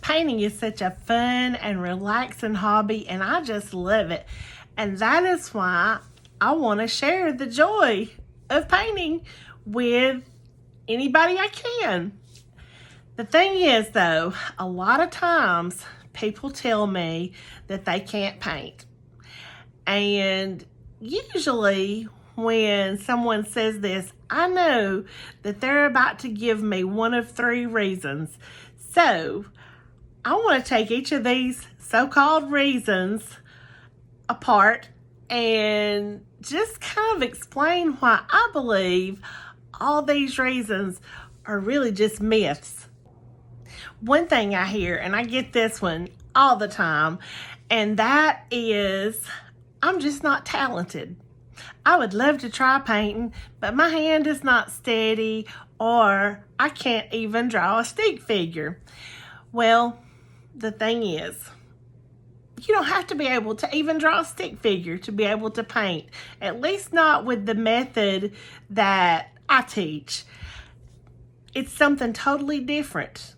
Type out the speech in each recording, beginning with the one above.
Painting is such a fun and relaxing hobby, and I just love it. And that is why I want to share the joy of painting with anybody I can. The thing is, though, a lot of times people tell me that they can't paint. And usually when someone says this, I know that they're about to give me one of three reasons. So I want to take each of these so-called reasons apart and just kind of explain why I believe all these reasons are really just myths. One thing I hear, and I get this one all the time, and that is, I'm just not talented. I would love to try painting, but my hand is not steady, or I can't even draw a stick figure. Well, the thing is, you don't have to be able to even draw a stick figure to be able to paint, at least not with the method that I teach. It's something totally different.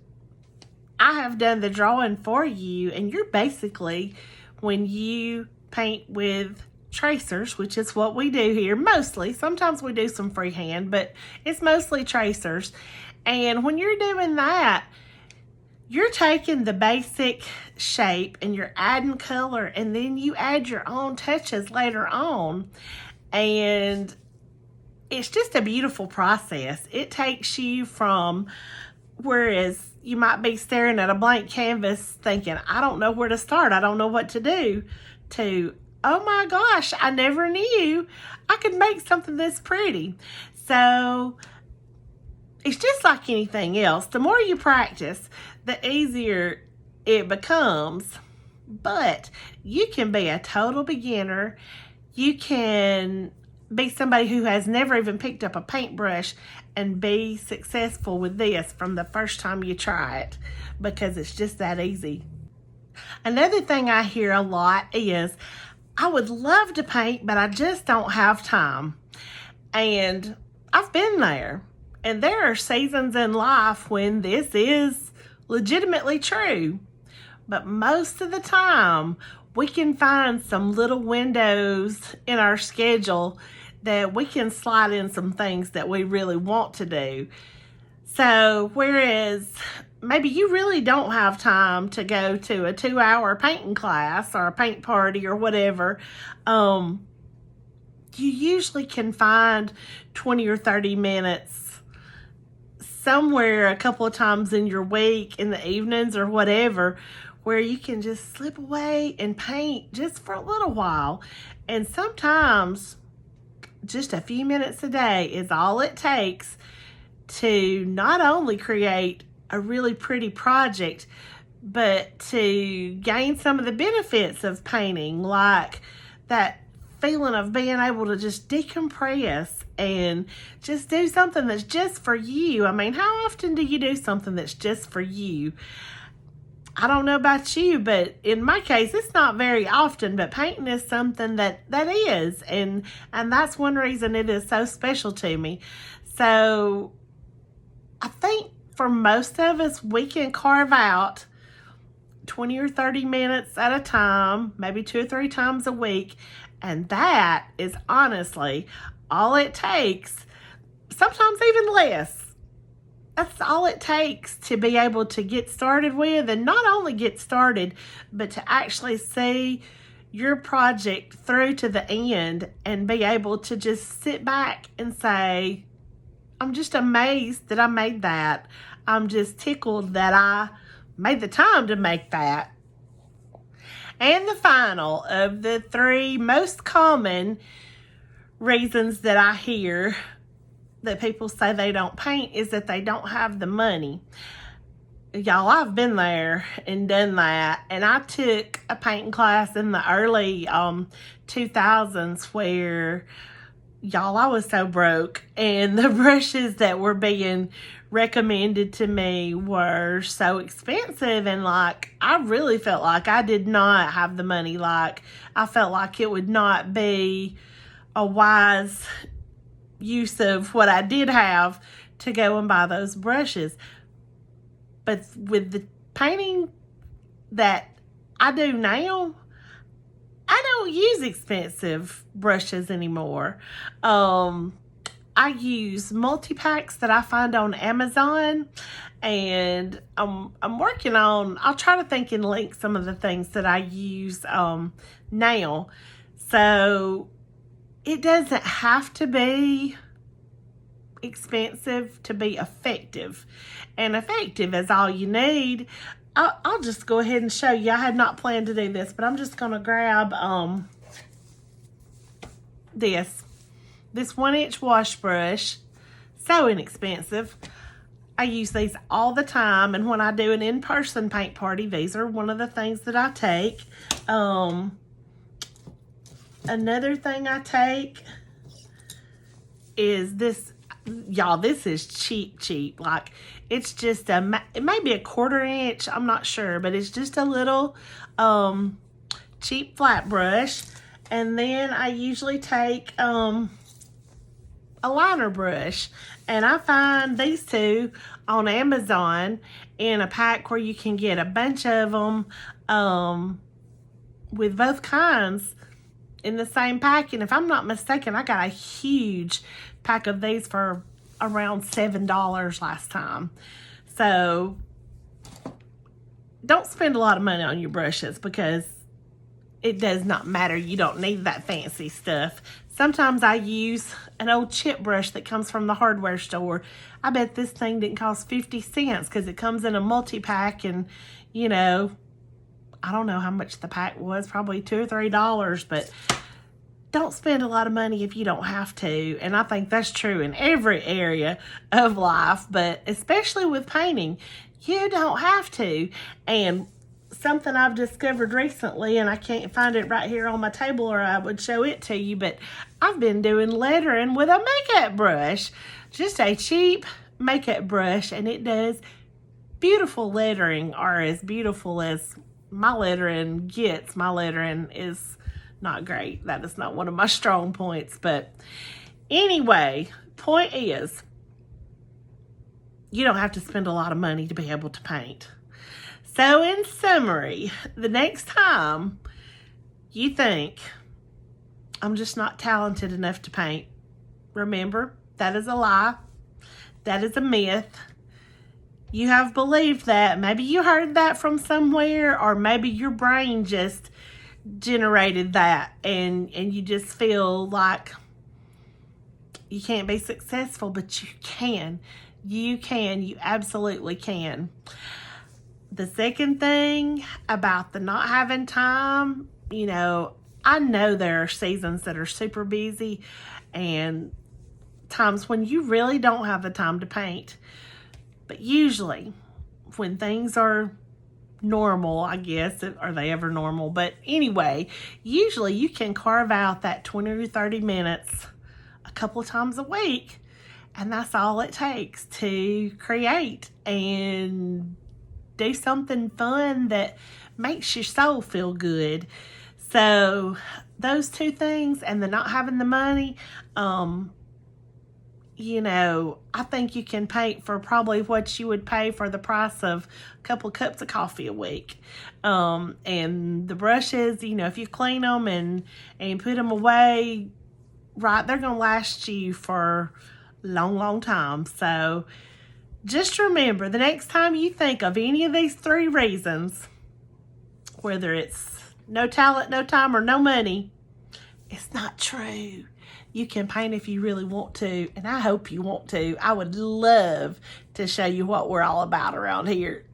I have done the drawing for you, and you're basically, when you paint with tracers, which is what we do here mostly. Sometimes we do some freehand, but it's mostly tracers. And when you're doing that, you're taking the basic shape and you're adding color, and then you add your own touches later on. And it's just a beautiful process. It takes you from, whereas you might be staring at a blank canvas thinking, I don't know where to start, I don't know what to do, to, oh my gosh, I never knew I could make something this pretty. So it's just like anything else. The more you practice, the easier it becomes. But you can be a total beginner. You can be somebody who has never even picked up a paintbrush and be successful with this from the first time you try it, because it's just that easy. Another thing I hear a lot is, I would love to paint, but I just don't have time. And I've been there. And there are seasons in life when this is legitimately true. But most of the time, we can find some little windows in our schedule that we can slide in some things that we really want to do. So whereas maybe you really don't have time to go to a 2-hour painting class or a paint party or whatever, you usually can find 20 or 30 minutes somewhere a couple of times in your week, in the evenings or whatever, where you can just slip away and paint just for a little while. And sometimes just a few minutes a day is all it takes to not only create a really pretty project, but to gain some of the benefits of painting, like that feeling of being able to just decompress and just do something that's just for you. I mean, how often do you do something that's just for you? I don't know about you, but in my case, it's not very often, but painting is something that is, and that's one reason it is so special to me. So I think for most of us, we can carve out 20 or 30 minutes at a time, maybe 2 or 3 times a week, and that is honestly all it takes, sometimes even less. That's all it takes to be able to get started with, and not only get started, but to actually see your project through to the end and be able to just sit back and say, I'm just amazed that I made that. I'm just tickled that I made the time to make that. And the final of the 3 most common reasons that I hear that people say they don't paint is that they don't have the money. Y'all, I've been there and done that. And I took a painting class in the early 2000s where, y'all, I was so broke. And the brushes that were being recommended to me were so expensive. And like, I really felt like I did not have the money. Like, I felt like it would not be a wise use of what I did have to go and buy those brushes. But with the painting that I do now, I don't use expensive brushes anymore. I use multi-packs that I find on Amazon, and I'm working on, I'll try to think and link some of the things that I use now. So it doesn't have to be expensive to be effective, and effective is all you need. I'll just go ahead and show you. I had not planned to do this, but I'm just gonna grab this 1-inch wash brush. So inexpensive. I use these all the time, and when I do an in-person paint party, these are one of the things that I take. Another thing I take is this. Y'all, this is cheap. Like, it's just it may be a 1/4 inch, I'm not sure, but it's just a little cheap flat brush. And then I usually take a liner brush, and I find these two on Amazon in a pack where you can get a bunch of them with both kinds in the same pack. And if I'm not mistaken, I got a huge pack of these for around $7 last time. So don't spend a lot of money on your brushes, because it does not matter. You don't need that fancy stuff. Sometimes I use an old chip brush that comes from the hardware store. I bet this thing didn't cost 50 cents because it comes in a multi-pack, and you know, I don't know how much the pack was, probably $2 or $3, but don't spend a lot of money if you don't have to. And I think that's true in every area of life, but especially with painting, you don't have to. And something I've discovered recently, and I can't find it right here on my table or I would show it to you, but I've been doing lettering with a makeup brush. Just a cheap makeup brush, and it does beautiful lettering, or as beautiful as my lettering gets. My lettering is not great. That is not one of my strong points. But anyway, point is, you don't have to spend a lot of money to be able to paint. So in summary, the next time you think, I'm just not talented enough to paint, remember, that is a lie. That is a myth. You have believed that. Maybe you heard that from somewhere, or maybe your brain just generated that, and you just feel like you can't be successful, but you can. You absolutely can. The second thing about the not having time, you know, I know there are seasons that are super busy and times when you really don't have the time to paint. But usually when things are normal, I guess, are they ever normal? But anyway, usually you can carve out that 20 or 30 minutes a couple of times a week, and that's all it takes to create and do something fun that makes your soul feel good. So those two things, and the not having the money, you know, I think you can paint for probably what you would pay for the price of a couple of cups of coffee a week. And the brushes, you know, if you clean them and put them away right, they're going to last you for a long time. So just remember, the next time you think of any of these 3 reasons, whether it's no talent, no time, or no money, it's not true. You can paint if you really want to, and I hope you want to. I would love to show you what we're all about around here.